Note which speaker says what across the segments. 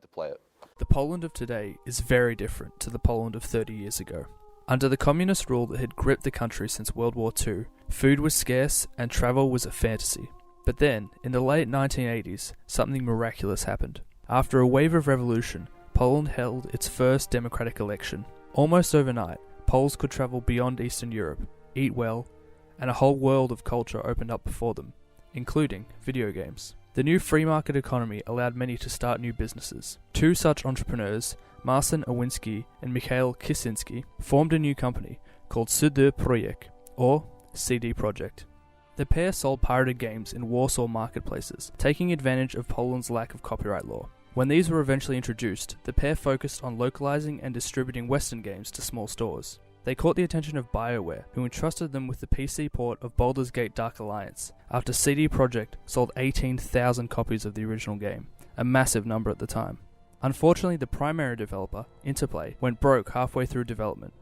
Speaker 1: to play it.
Speaker 2: The Poland of today is very different to the Poland of 30 years ago. Under the communist rule that had gripped the country since World War II, food was scarce and travel was a fantasy. But then, in the late 1980s, something miraculous happened. After a wave of revolution, Poland held its first democratic election. Almost overnight, Poles could travel beyond Eastern Europe, eat well, and a whole world of culture opened up before them, including video games. The new free market economy allowed many to start new businesses. Two such entrepreneurs, Marcin Owinski and Mikhail Kisinski, formed a new company called CD Projekt, or CD Projekt. The pair sold pirated games in Warsaw marketplaces, taking advantage of Poland's lack of copyright law. When these were eventually introduced, the pair focused on localizing and distributing Western games to small stores. They caught the attention of BioWare, who entrusted them with the PC port of Baldur's Gate Dark Alliance, after CD Projekt sold 18,000 copies of the original game, a massive number at the time. Unfortunately, the primary developer, Interplay, went broke halfway through development.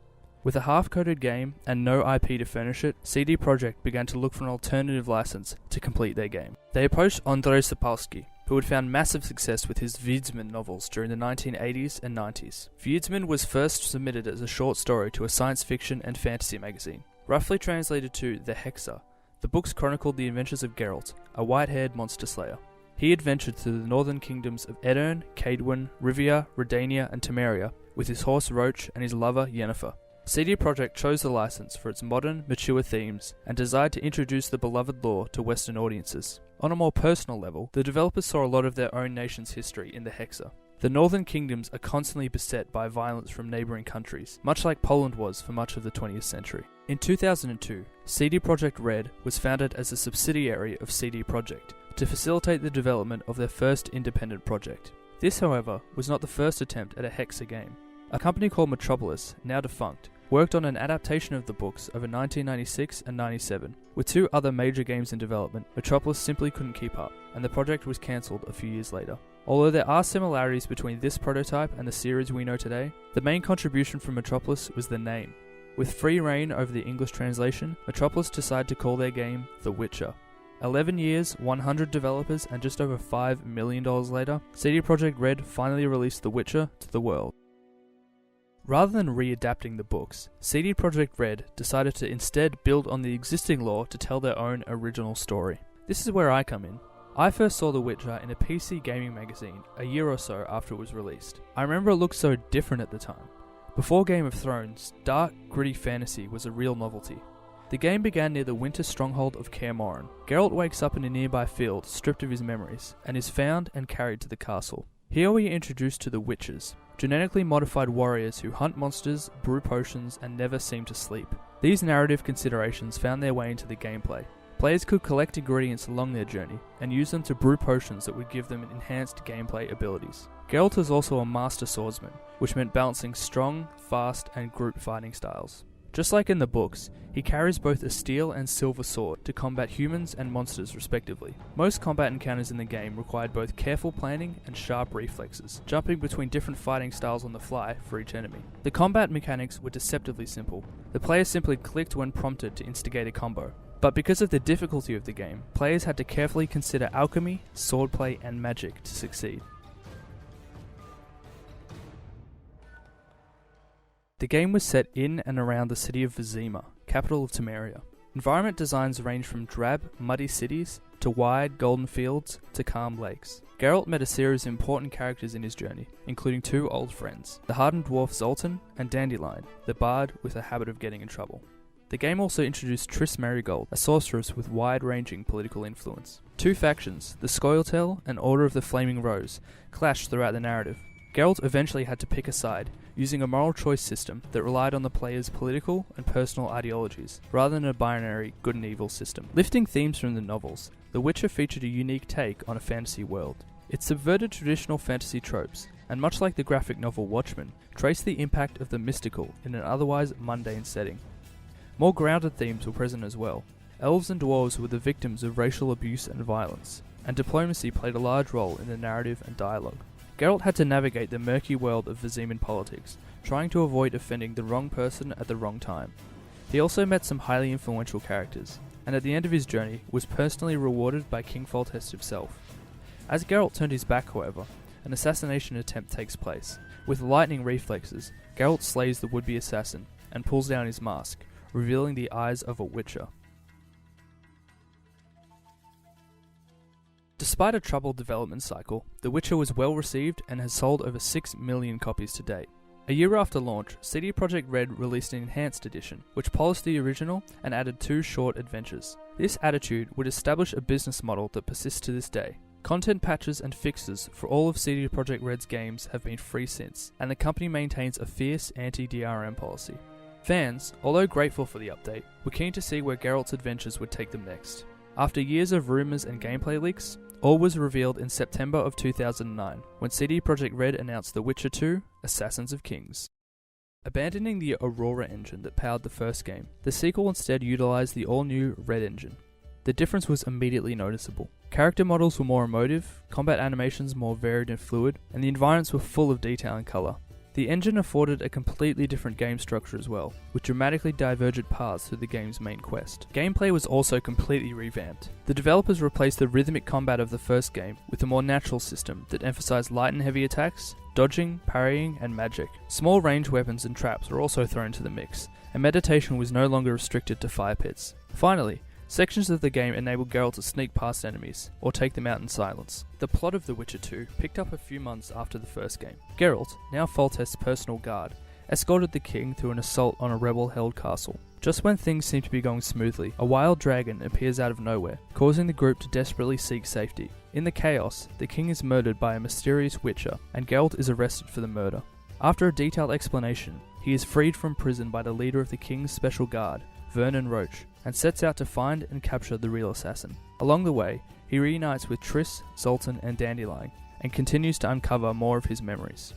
Speaker 2: With a half-coded game and no IP to furnish it, CD Projekt began to look for an alternative license to complete their game. They approached Andrzej Sapkowski, who had found massive success with his Wiedźmin novels during the 1980s and 90s. Wiedźmin was first submitted as a short story to a science fiction and fantasy magazine. Roughly translated to The Hexer, the books chronicled the adventures of Geralt, a white-haired monster slayer. He adventured through the northern kingdoms of Edirne, Cadwyn, Rivia, Redania and Temeria with his horse Roach and his lover Yennefer. CD Projekt chose the license for its modern, mature themes and desired to introduce the beloved lore to Western audiences. On a more personal level, the developers saw a lot of their own nation's history in the Hexer. The northern kingdoms are constantly beset by violence from neighbouring countries, much like Poland was for much of the 20th century. In 2002, CD Projekt Red was founded as a subsidiary of CD Projekt to facilitate the development of their first independent project. This, however, was not the first attempt at a Hexer game. A company called Metropolis, now defunct, worked on an adaptation of the books over 1996 and 97. With two other major games in development, Metropolis simply couldn't keep up, and the project was cancelled a few years later. Although there are similarities between this prototype and the series we know today, the main contribution from Metropolis was the name. With free reign over the English translation, Metropolis decided to call their game The Witcher. 11 years, 100 developers, and just over $5 million later, CD Projekt Red finally released The Witcher to the world. Rather than readapting the books, CD Projekt Red decided to instead build on the existing lore to tell their own original story. This is where I come in. I first saw The Witcher in a PC gaming magazine a year or so after it was released. I remember it looked so different at the time. Before Game of Thrones, dark, gritty fantasy was a real novelty. The game began near the winter stronghold of Kaer Morhen. Geralt wakes up in a nearby field stripped of his memories, and is found and carried to the castle. Here we are introduced to the Witchers, genetically modified warriors who hunt monsters, brew potions, and never seem to sleep. These narrative considerations found their way into the gameplay. Players could collect ingredients along their journey, and use them to brew potions that would give them enhanced gameplay abilities. Geralt is also a master swordsman, which meant balancing strong, fast, and group fighting styles. Just like in the books, he carries both a steel and silver sword to combat humans and monsters respectively. Most combat encounters in the game required both careful planning and sharp reflexes, jumping between different fighting styles on the fly for each enemy. The combat mechanics were deceptively simple. The player simply clicked when prompted to instigate a combo. But because of the difficulty of the game, players had to carefully consider alchemy, swordplay, and magic to succeed. The game was set in and around the city of Vizima, capital of Temeria. Environment designs range from drab, muddy cities, to wide, golden fields, to calm lakes. Geralt met a series of important characters in his journey, including two old friends, the hardened dwarf Zoltan and Dandelion, the bard with a habit of getting in trouble. The game also introduced Triss Merigold, a sorceress with wide-ranging political influence. Two factions, the Scoia'tael and Order of the Flaming Rose, clashed throughout the narrative. Geralt eventually had to pick a side, using a moral choice system that relied on the player's political and personal ideologies, rather than a binary good and evil system. Lifting themes from the novels, The Witcher featured a unique take on a fantasy world. It subverted traditional fantasy tropes, and much like the graphic novel Watchmen, traced the impact of the mystical in an otherwise mundane setting. More grounded themes were present as well. Elves and dwarves were the victims of racial abuse and violence, and diplomacy played a large role in the narrative and dialogue. Geralt had to navigate the murky world of Viziman politics, trying to avoid offending the wrong person at the wrong time. He also met some highly influential characters, and at the end of his journey was personally rewarded by King Foltest himself. As Geralt turned his back, however, an assassination attempt takes place. With lightning reflexes, Geralt slays the would-be assassin and pulls down his mask, revealing the eyes of a witcher. Despite a troubled development cycle, The Witcher was well received and has sold over 6 million copies to date. A year after launch, CD Projekt Red released an enhanced edition, which polished the original and added 2 short adventures. This attitude would establish a business model that persists to this day. Content patches and fixes for all of CD Projekt Red's games have been free since, and the company maintains a fierce anti-DRM policy. Fans, although grateful for the update, were keen to see where Geralt's adventures would take them next. After years of rumours and gameplay leaks, all was revealed in September of 2009, when CD Projekt Red announced The Witcher 2: Assassins of Kings. Abandoning the Aurora engine that powered the first game, the sequel instead utilised the all-new Red engine. The difference was immediately noticeable. Character models were more emotive, combat animations more varied and fluid, and the environments were full of detail and colour. The engine afforded a completely different game structure as well, with dramatically divergent paths through the game's main quest. Gameplay was also completely revamped. The developers replaced the rhythmic combat of the first game with a more natural system that emphasized light and heavy attacks, dodging, parrying, and magic. Small range weapons and traps were also thrown into the mix, and meditation was no longer restricted to fire pits. Finally, sections of the game enabled Geralt to sneak past enemies, or take them out in silence. The plot of The Witcher 2 picked up a few months after the first game. Geralt, now Foltest's personal guard, escorted the king through an assault on a rebel-held castle. Just when things seem to be going smoothly, a wild dragon appears out of nowhere, causing the group to desperately seek safety. In the chaos, the king is murdered by a mysterious witcher, and Geralt is arrested for the murder. After a detailed explanation, he is freed from prison by the leader of the king's special guard, Vernon Roche, and sets out to find and capture the real assassin. Along the way, he reunites with Triss, Zoltan, and Dandelion, and continues to uncover more of his memories.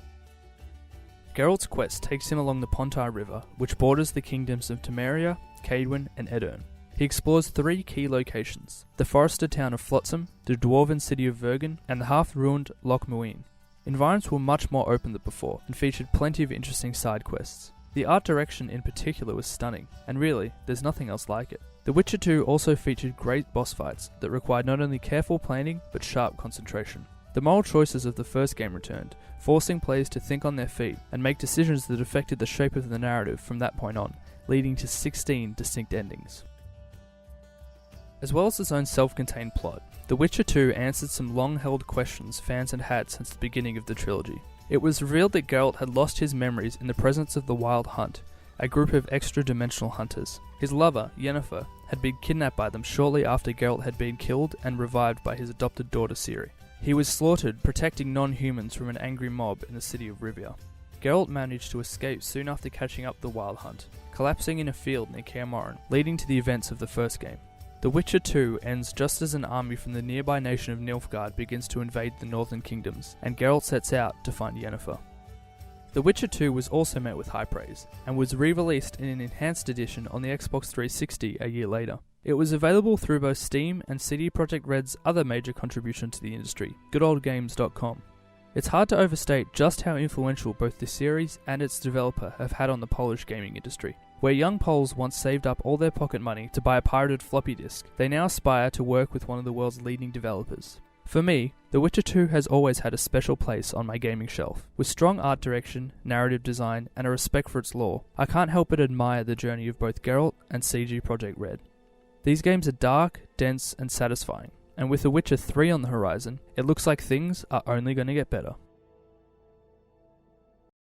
Speaker 2: Geralt's quest takes him along the Pontar River, which borders the kingdoms of Temeria, Cadwin, and Edirne. He explores 3 key locations: the forested town of Flotsam, the dwarven city of Vergen, and the half-ruined Loch Muin. Environments were much more open than before, and featured plenty of interesting side quests. The art direction in particular was stunning, and really, there's nothing else like it. The Witcher 2 also featured great boss fights that required not only careful planning, but sharp concentration. The moral choices of the first game returned, forcing players to think on their feet and make decisions that affected the shape of the narrative from that point on, leading to 16 distinct endings. As well as its own self-contained plot, The Witcher 2 answered some long-held questions fans had had since the beginning of the trilogy. It was revealed that Geralt had lost his memories in the presence of the Wild Hunt, a group of extra-dimensional hunters. His lover, Yennefer, had been kidnapped by them shortly after Geralt had been killed and revived by his adopted daughter Ciri. He was slaughtered, protecting non-humans from an angry mob in the city of Rivia. Geralt managed to escape soon after catching up the Wild Hunt, collapsing in a field near Kaer Morhen, leading to the events of the first game. The Witcher 2 ends just as an army from the nearby nation of Nilfgaard begins to invade the northern kingdoms, and Geralt sets out to find Yennefer. The Witcher 2 was also met with high praise, and was re-released in an enhanced edition on the Xbox 360 a year later. It was available through both Steam and CD Projekt Red's other major contribution to the industry, goodoldgames.com. It's hard to overstate just how influential both the series and its developer have had on the Polish gaming industry. Where young Poles once saved up all their pocket money to buy a pirated floppy disk, they now aspire to work with one of the world's leading developers. For me, The Witcher 2 has always had a special place on my gaming shelf. With strong art direction, narrative design, and a respect for its lore, I can't help but admire the journey of both Geralt and CD Projekt Red. These games are dark, dense, and satisfying, and with The Witcher 3 on the horizon, it looks like things are only going to get better.